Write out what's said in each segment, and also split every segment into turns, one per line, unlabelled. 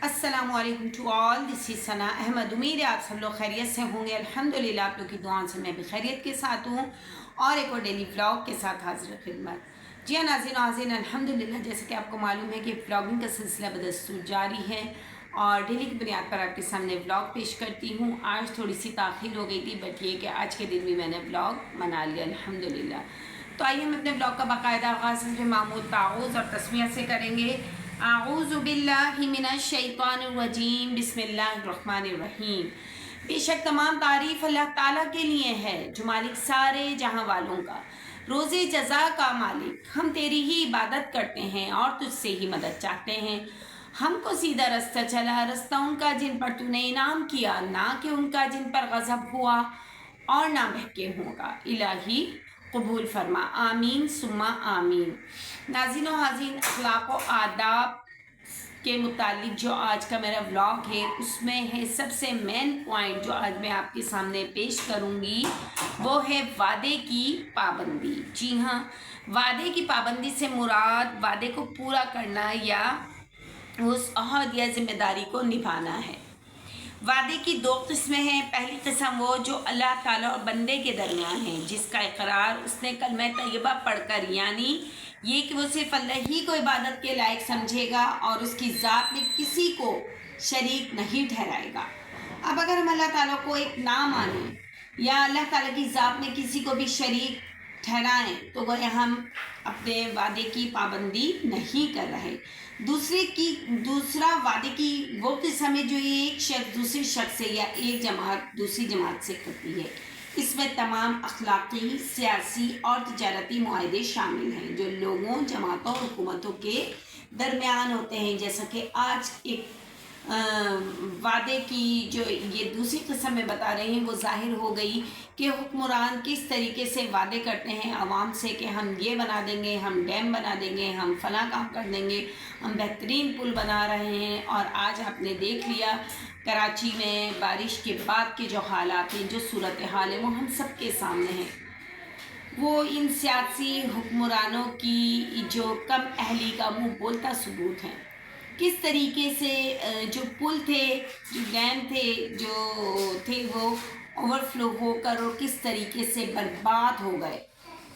अस्सलाम वालेकुम to all, this is सना अहमद। उम्मीद है आप सब लोग खैरियत से होंगे। अल्हम्दुलिल्लाह आप लोग की दुआओं से मैं भी खैरियत के साथ हूँ और एक और डेली व्लॉग के साथ हाजिर खिदमत। जी हाँ नाज़रीन अल्हम्दुलिल्लाह, जैसे कि आपको मालूम है कि व्लॉगिंग का सिलसिला बदस्तूर जारी है और डेली की बुनियाद पर आपके सामने व्लॉग पेश करती हूँ। आज थोड़ी सी ताख़ीर हो गई थी, बट ये कि आज के दिन भी मैंने व्लॉग बना लिया अल्हम्दुलिल्लाह। तो आइए हम अपने ब्लॉग का बाकायदा आगाज़ मामूल ताऊज़ और तस्मिया से करेंगे। आऊज़ु बिल्लाहि मिनश शैतानिर रजीम, बिस्मिल्लाहिर्रहमानिर रहीम। बेशक तमाम तारीफ़ अल्लाह ताला के लिए है जो मालिक सारे जहां वालों का, रोज़े जज़ा का मालिक। हम तेरी ही इबादत करते हैं और तुझसे ही मदद चाहते हैं। हमको सीधा रास्ता चला, रास्ता उनका जिन पर तूने इनाम किया, ना कि उनका जिन पर गज़ब हुआ और ना बहके होगा। इलाही कबूल फरमा, आमीन सुम्मा आमीन। नाज़रीन व हाज़रीन, अखलाक व आदाब के मुतालिक जो आज का मेरा व्लॉग है उसमें है सबसे मेन पॉइंट जो आज मैं आपके सामने पेश करूंगी, वो है वादे की पाबंदी। जी हाँ, वादे की पाबंदी से मुराद वादे को पूरा करना या उस अहद या जिम्मेदारी को निभाना है। वादे की दो किस्में हैं। पहली किस्म वो जो अल्लाह ताला और बंदे के दरमियान है, जिसका इकरार उसने कलमा तैयबा पढ़कर, यानी ये कि वो सिर्फ अल्लाह ही को इबादत के लायक समझेगा और उसकी ज़ात में किसी को शरीक नहीं ठहराएगा। अब अगर हम अल्लाह ताला को एक ना माने या अल्लाह ताला की ज़ात में किसी को भी शरीक ठहराएं तो वह हम अपने वादे की पाबंदी नहीं कर रहे। दूसरा वादे की वो किस्म है जो एक शख्स दूसरे शख्स से या एक जमात दूसरी जमात से करती है। इसमें तमाम अखलाकी, सियासी और तजारती मुआहदे शामिल हैं जो लोगों, जमातों और हुकूमतों के दरमियान होते हैं। जैसा कि आज एक वादे की जो ये दूसरी किस्म में बता रहे हैं वो ज़ाहिर हो गई कि हुक्मरान किस तरीके से वादे करते हैं आवाम से कि हम ये बना देंगे, हम डैम बना देंगे, हम फला काम कर देंगे, हम बेहतरीन पुल बना रहे हैं। और आज आपने देख लिया कराची में बारिश के बाद के जो हालात हैं, जो सूरत हाल है वो हम सब के सामने हैं। वो इन सियासी हुक्मरानों की जो कम अहली का मुँह बोलता सबूत है। किस तरीके से जो पुल थे, जो डैम थे, जो थे वो ओवरफ्लो होकर और किस तरीके से बर्बाद हो गए,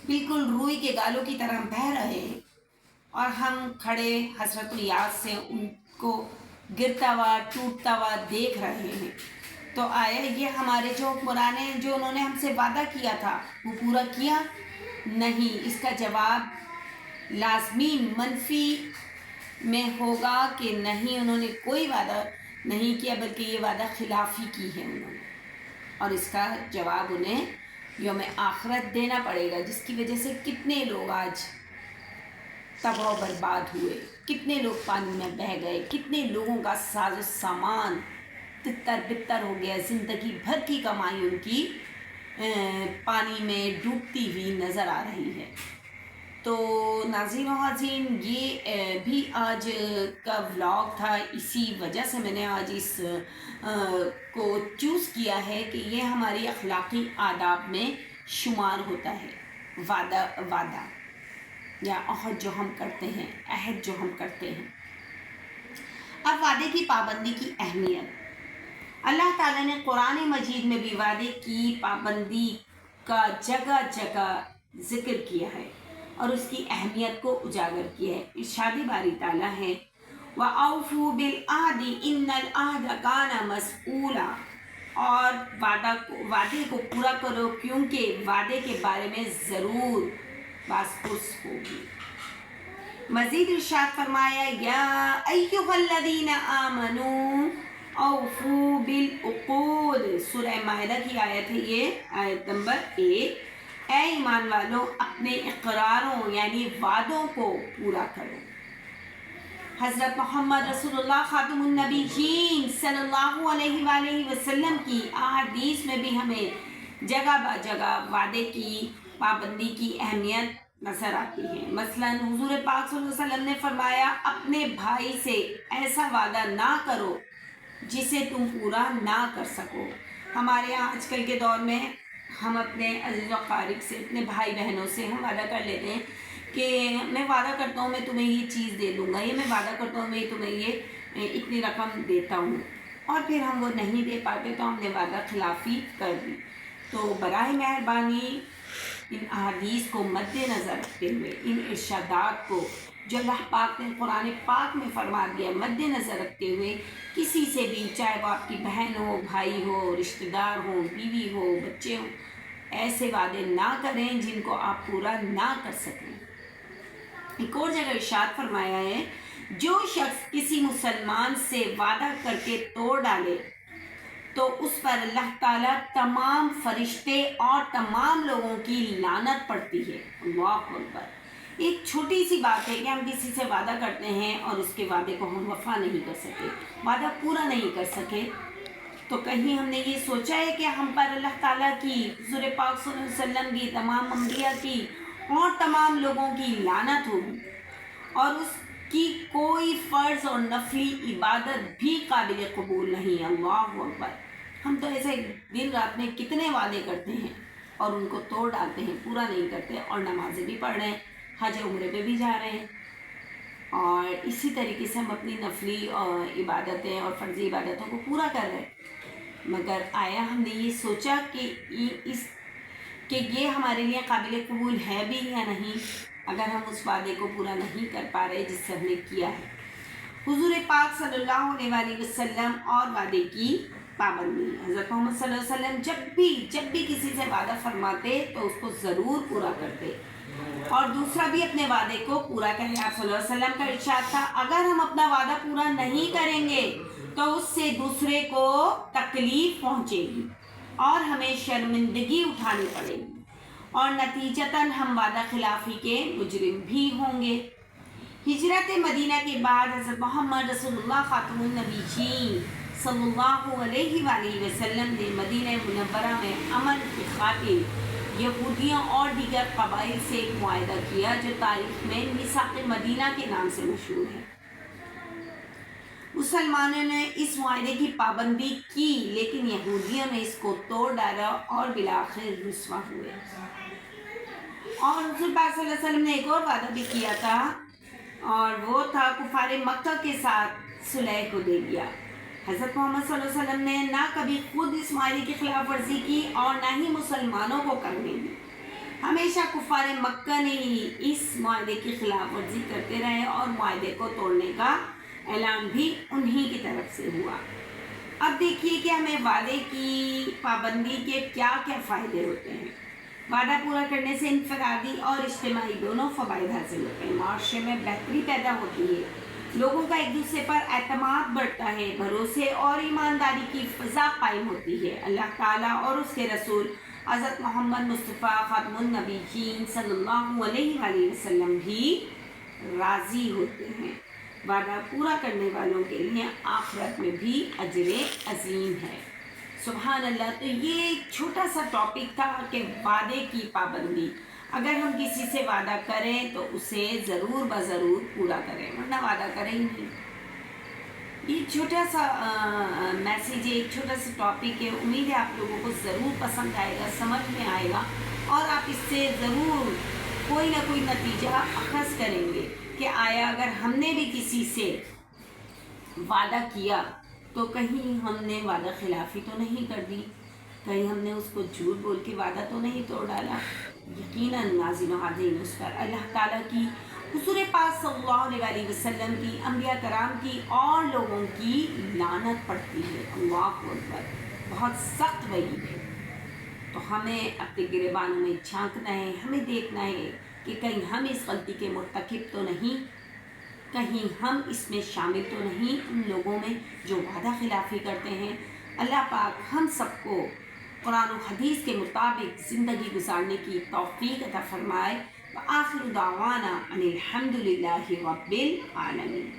बिल्कुल रुई के गालों की तरह बह रहे हैं और हम खड़े हसरत याद से उनको गिरता हुआ, टूटता हुआ देख रहे हैं। तो आया ये हमारे जो हुक्मरान हैं, जो उन्होंने हमसे वादा किया था वो पूरा किया नहीं। इसका जवाब लाजमी मनफी में होगा कि नहीं, उन्होंने कोई वादा नहीं किया बल्कि ये वादा खिलाफी की है उन्होंने, और इसका जवाब उन्हें यौम आखिरत देना पड़ेगा, जिसकी वजह से कितने लोग आज तबाह बर्बाद हुए, कितने लोग पानी में बह गए, कितने लोगों का साजो सामान तितर बितर हो गया, ज़िंदगी भर की कमाई उनकी पानी में डूबती हुई नज़र आ रही है। तो नाज़रीन व हाज़रीन, ये भी आज का व्लॉग था। इसी वजह से मैंने आज इस को चूज़ किया है कि ये हमारी अखलाकी आदाब में शुमार होता है। वादा या अहद जो हम करते हैं, अहद जो हम करते हैं। अब वादे की पाबंदी की अहमियत, अल्लाह ताला ने कुरान मजीद में भी वादे की पाबंदी का जगह जगह ज़िक्र किया है और उसकी अहमियत को उजागर किया है। इरशाद बारी ताला है, व औफू बिल आहदी इन्नल आहद काना मसऊला, और वादे को पूरा करो क्योंकि वादे के बारे में ज़रूर बासपुस होगी। मज़ीद इरशाद फरमाया, या अय्युहल्लज़ीना आमनू औफू बिल उक़ूद, सूरह माइदा की आयत है ये, आयत नंबर 1। ऐ ईमान वालों, अपने इक़रारों यानी वादों को पूरा करो। हज़रत मोहम्मद रसूलुल्लाह खातमुन नबीयीन सल्लल्लाहु अलैहि वसल्लम की अहादीस में भी हमें जगह ब जगह वादे की पाबंदी की अहमियत नज़र आती है। मसलन हुज़ूर पाक सल्लल्लाहु अलैहि वसल्लम ने फरमाया, अपने भाई से ऐसा वादा ना करो जिसे तुम पूरा ना कर सको। हमारे यहाँ आजकल के दौर में हम अपने अज़ीज़ व क़ारिब से, अपने भाई बहनों से हम वादा कर लेते हैं कि मैं वादा करता हूँ मैं तुम्हें ये चीज़ दे दूँगा, ये मैं वादा करता हूँ मैं तुम्हें ये اتنی رقم دیتا ہوں، اور پھر ہم وہ نہیں دے پاتے تو ہم نے وعدہ خلافی کر دی۔ تو براہ مہربانی ان احادیث کو مد نظر رکھتے ہوئے، ان ارشادات کو جو اللہ پاک نے قرآن پاک میں فرما دیا مد نظر رکھتے ہوئے، کسی سے بھی، چاہے وہ آپ کی بہن ہو، بھائی ہو، رشتہ دار ہو، بیوی ہو، بچے ہوں، ایسے وعدے نہ کریں جن کو آپ پورا نہ کر سکیں۔ ایک اور جگہ ارشاد فرمایا ہے، جو شخص کسی مسلمان سے وعدہ کر کے توڑ ڈالے تو اس پر اللہ تعالیٰ تمام فرشتے اور تمام لوگوں کی لعنت پڑتی ہے۔ اللہ اکبر۔ ایک چھوٹی سی بات ہے کہ ہم کسی سے وعدہ کرتے ہیں اور اس کے وعدے کو ہم وفا نہیں کر سکے، وعدہ پورا نہیں کر سکے، تو کہیں ہم نے یہ سوچا ہے کہ ہم پر اللہ تعالیٰ کی، حضور پاک صلی اللہ علیہ وسلم کی، تمام انبیاء کی اور تمام لوگوں کی لعنت ہوگی اور اس کی کوئی فرض اور نفلی عبادت بھی قابل قبول نہیں؟ اللہ اکبر۔ ہم تو ایسے دن رات میں کتنے وعدے کرتے ہیں اور ان کو توڑ ڈالتے ہیں، پورا نہیں کرتے، اور نمازیں بھی پڑھ رہے ہیں، حج عمرے پہ بھی جا رہے ہیں، اور اسی طریقے سے ہم اپنی نفلی عبادتیں اور فرضی عبادتوں کو پورا کر رہے ہیں، مگر آیا ہم نے یہ سوچا کہ یہ ہمارے لیے قابل قبول ہے بھی یا نہیں، اگر ہم اس وعدے کو پورا نہیں کر پا رہے جس سے ہم نے کیا ہے؟ حضور پاک صلی اللہ علیہ وآلہ وسلم اور وعدے کی پابندی۔ حضرت محمد صلی اللہ علیہ وسلم جب بھی کسی سے وعدہ فرماتے تو اس کو ضرور پورا کرتے، اور دوسرا بھی اپنے وعدے کو پورا کریں۔ آپ صلی اللہ علیہ وسلم کا ارشاد تھا، اگر ہم اپنا وعدہ پورا نہیں کریں گے تو اس سے دوسرے کو تکلیف پہنچے گی اور ہمیں شرمندگی اٹھانی پڑے گی، اور نتیجتاً ہم وعدہ خلافی کے مجرم بھی ہوں گے۔ ہجرت مدینہ کے بعد حضرت محمد رسول اللہ خاتم النبیین صلی اللہ علیہ وآلہ وسلم نے مدینہ منورہ میں امن کی خاطر یہودیوں اور دیگر قبائل سے ایک معاہدہ کیا جو تاریخ میں میثاق مدینہ کے نام سے مشہور ہے۔ مسلمانوں نے اس معاہدے کی پابندی کی، لیکن یہودیوں نے اس کو توڑ ڈالا اور بالآخر رسوا ہوئے۔ اور رسول پاک صلی اللہ علیہ وسلم نے ایک اور وعدہ بھی کیا تھا، اور وہ تھا کفار مکہ کے ساتھ صلح حدیبیہ۔ حضرت محمد صلی اللہ علیہ وسلم نے نہ کبھی خود اس معاہدے کی خلاف ورزی کی اور نہ ہی مسلمانوں کو کرنے دی، ہمیشہ کفار مکہ نے ہی اس معاہدے کی خلاف ورزی کرتے رہے، اور معاہدے کو توڑنے کا اعلان بھی انہی کی طرف سے ہوا۔ اب دیکھیے کہ ہمیں وعدے کی پابندی کے کیا کیا فائدے ہوتے ہیں۔ وعدہ پورا کرنے سے انفرادی اور اجتماعی دونوں فوائد حاصل ہوتے ہیں۔ معاشرے میں بہتری پیدا ہوتی ہے، لوگوں کا ایک دوسرے پر اعتماد بڑھتا ہے، بھروسے اور ایمانداری کی فضا قائم ہوتی ہے۔ اللہ تعالیٰ اور اس کے رسول حضرت محمد مصطفیٰ خاتم النبیین صلی اللہ علیہ وآلہ وسلم بھی راضی ہوتے ہیں۔ وعدہ پورا کرنے والوں کے لیے آخرت میں بھی اجر عظیم ہے۔ سبحان اللہ۔ تو یہ ایک چھوٹا سا ٹاپک تھا کہ وعدے کی پابندی، اگر ہم کسی سے وعدہ کریں تو اسے ضرور بضرور پورا کریں، ورنہ وعدہ کریں ہی نہیں۔ یہ چھوٹا سا میسیج ہے، ایک چھوٹا سا ٹاپک ہے، امید ہے آپ لوگوں کو ضرور پسند آئے گا، سمجھ میں آئے گا، اور آپ اس سے ضرور کوئی نہ کوئی نتیجہ اخذ کریں گے کہ آیا اگر ہم نے بھی کسی سے وعدہ کیا تو کہیں ہم نے وعدہ خلافی تو نہیں کر دی، کہیں ہم نے اس کو جھوٹ بول کے وعدہ تو نہیں توڑ ڈالا۔ یقیناً ناظرین و حاضرین، اس پر اللہ تعالیٰ کی، حضور پاک صلی اللہ علیہ وسلم کی، انبیاء کرام کی اور لوگوں کی لعنت پڑتی ہے۔ اللہ اکبر، بہت سخت وعید ہے۔ تو ہمیں اپنے گریبانوں میں جھانکنا ہے، ہمیں دیکھنا ہے کہ کہیں ہم اس غلطی کے مرتکب تو نہیں، کہیں ہم اس میں شامل تو نہیں ان لوگوں میں جو وعدہ خلافی کرتے ہیں۔ اللہ پاک ہم سب کو قرآن و حدیث کے مطابق زندگی گزارنے کی توفیق عطا فرمائے۔ وآخر دعوانا ان الحمد للہ رب العالمین۔